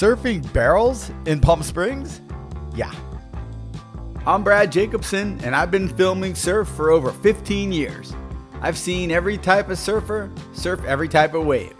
Surfing barrels in Palm Springs? Yeah. I'm Brad Jacobson, and I've been filming surf for over 15 years. I've seen every type of surfer surf every type of wave.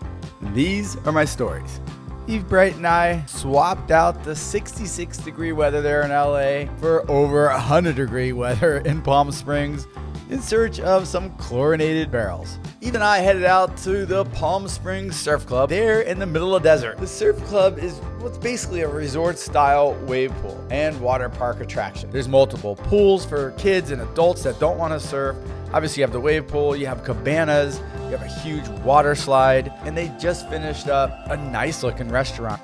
These are my stories. Yves Bright and I swapped out the 66-degree weather there in LA for over 100-degree weather in Palm Springs in search of some chlorinated barrels. Yves and I headed out to the Palm Springs Surf Club there in the middle of the desert. The surf club is what's basically a resort-style wave pool and water park attraction. There's multiple pools for kids and adults that don't want to surf. Obviously, you have the wave pool, you have cabanas, you have a huge water slide, and they just finished up a nice-looking restaurant.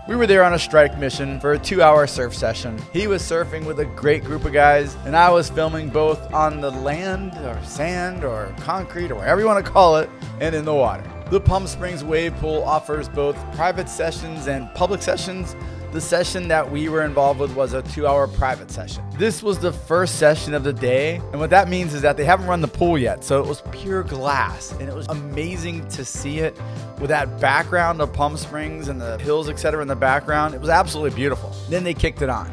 We were there on a strike mission for a 2-hour surf session. He was surfing with a great group of guys, and I was filming both on the land or sand or concrete or whatever you want to call it, and in the water. The Palm Springs Wave Pool offers both private sessions and public sessions. The session that we were involved with was a 2-hour private session. This was the first session of the day, and what that means is that they haven't run the pool yet, so it was pure glass, and it was amazing to see it with that background of Palm Springs and the hills, etc. in the background. It was absolutely beautiful. Then they kicked it on.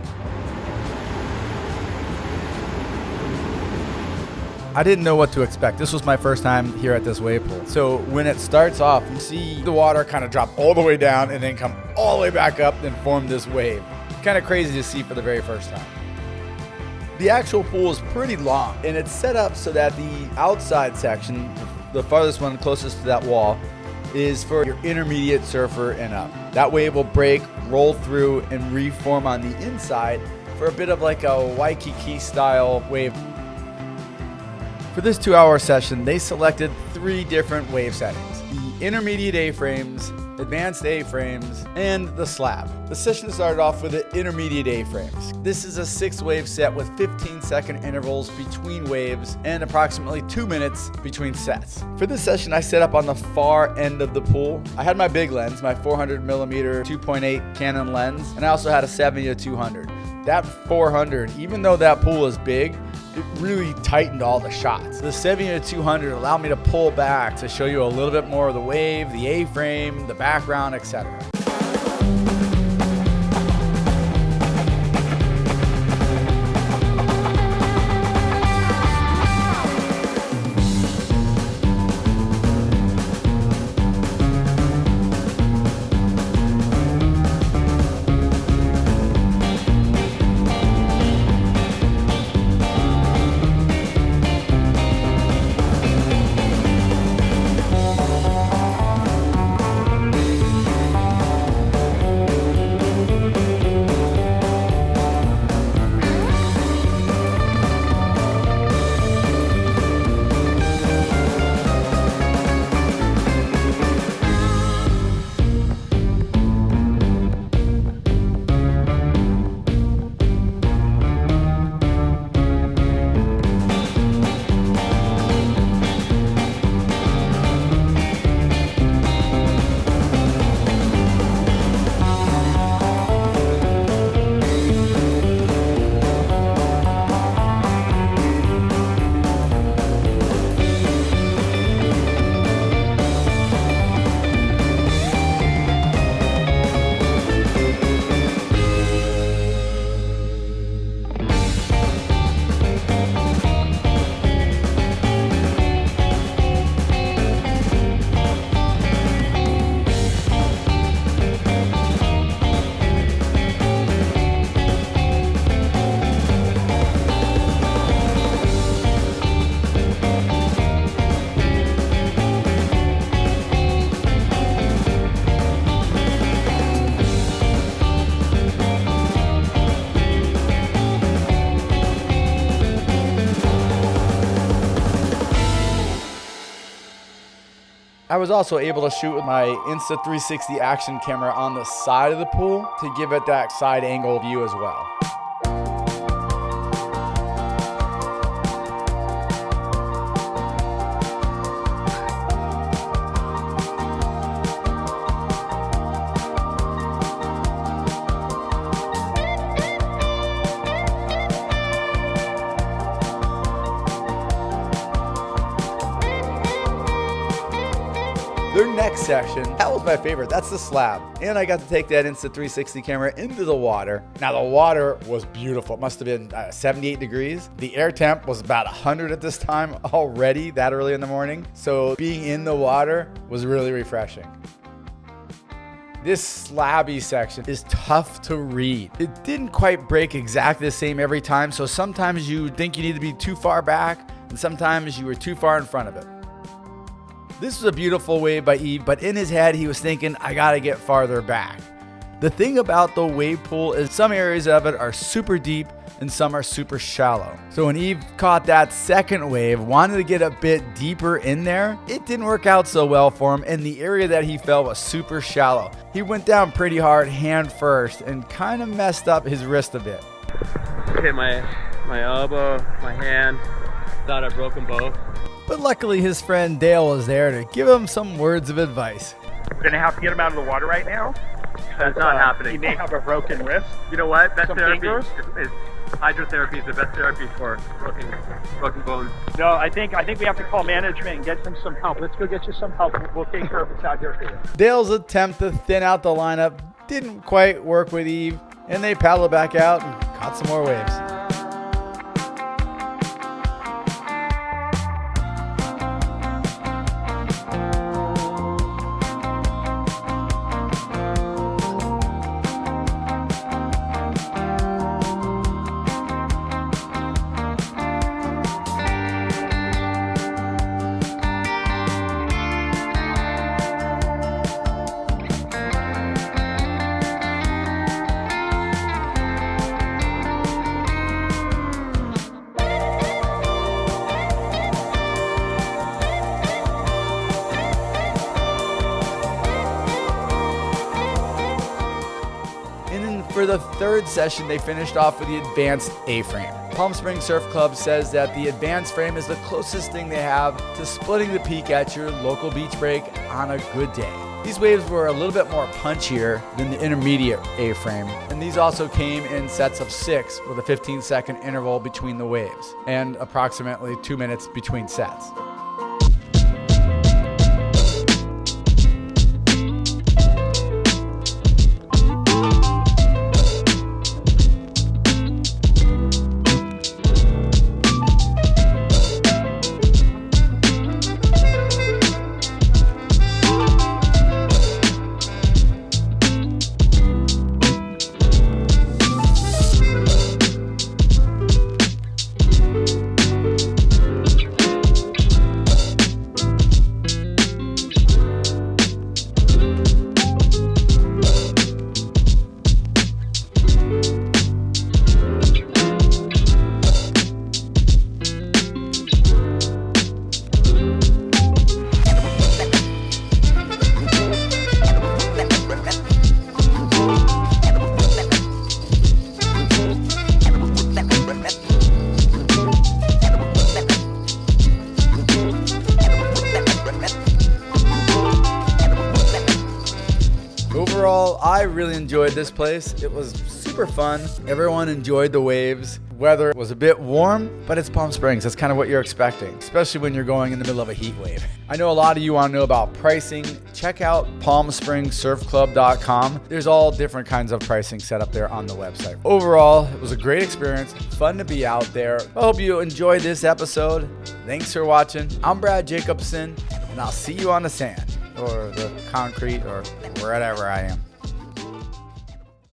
I didn't know what to expect. This was my first time here at this wave pool. So when it starts off, you see the water kind of drop all the way down and then come all the way back up and form this wave. Kind of crazy to see for the very first time. The actual pool is pretty long, and it's set up so that the outside section, the farthest one closest to that wall, is for your intermediate surfer and up. That wave will break, roll through, and reform on the inside for a bit of like a Waikiki style wave. For this 2-hour session, they selected 3 different wave settings: the intermediate A-frames, advanced A-frames, and the slab. The session started off with the intermediate A-frames. This is a 6-wave set with 15-second intervals between waves and approximately 2 minutes between sets. For this session, I set up on the far end of the pool. I had my big lens, my 400mm 2.8 Canon lens, and I also had a 70-200. That 400, even though that pool is big, it really tightened all the shots. The 70-200 allowed me to pull back to show you a little bit more of the wave, the A-frame, the background, etc. I was also able to shoot with my Insta360 action camera on the side of the pool to give it that side angle view as well. Their next section, that was my favorite. That's the slab. And I got to take that Insta360 camera into the water. Now the water was beautiful. It must have been 78 degrees. The air temp was about 100 at this time already, that early in the morning. So being in the water was really refreshing. This slabby section is tough to read. It didn't quite break exactly the same every time, so sometimes you think you need to be too far back, and sometimes you were too far in front of it. This was a beautiful wave by Yves, but in his head he was thinking, I gotta get farther back. The thing about the wave pool is some areas of it are super deep and some are super shallow. So when Yves caught that second wave, wanted to get a bit deeper in there, it didn't work out so well for him, and the area that he fell was super shallow. He went down pretty hard hand first and kind of messed up his wrist a bit. Hit my elbow, my hand, thought I broke them both. But luckily his friend Dale was there to give him some words of advice. We're gonna have to get him out of the water right now. That's not happening. He may have a broken wrist. You know what? Best Some therapy fingers? is hydrotherapy is the best therapy for broken bones. No, I think we have to call management and get him some help. Let's go get you some help. We'll take care of this out here for you. Dale's attempt to thin out the lineup didn't quite work with Yves, and they paddled back out and caught some more waves. For the third session, they finished off with the advanced A-frame. Palm Springs Surf Club says that the advanced frame is the closest thing they have to splitting the peak at your local beach break on a good day. These waves were a little bit more punchier than the intermediate A-frame, and these also came in sets of 6 with a 15-second interval between the waves and approximately 2 minutes between sets. Overall, I really enjoyed this place. It was super fun. Everyone enjoyed the waves. Weather was a bit warm, but it's Palm Springs. That's kind of what you're expecting, especially when you're going in the middle of a heat wave. I know a lot of you want to know about pricing. Check out palmspringssurfclub.com. There's all different kinds of pricing set up there on the website. Overall, it was a great experience. Fun to be out there. I hope you enjoyed this episode. Thanks for watching. I'm Brad Jacobson, and I'll see you on the sand or the concrete or wherever I am.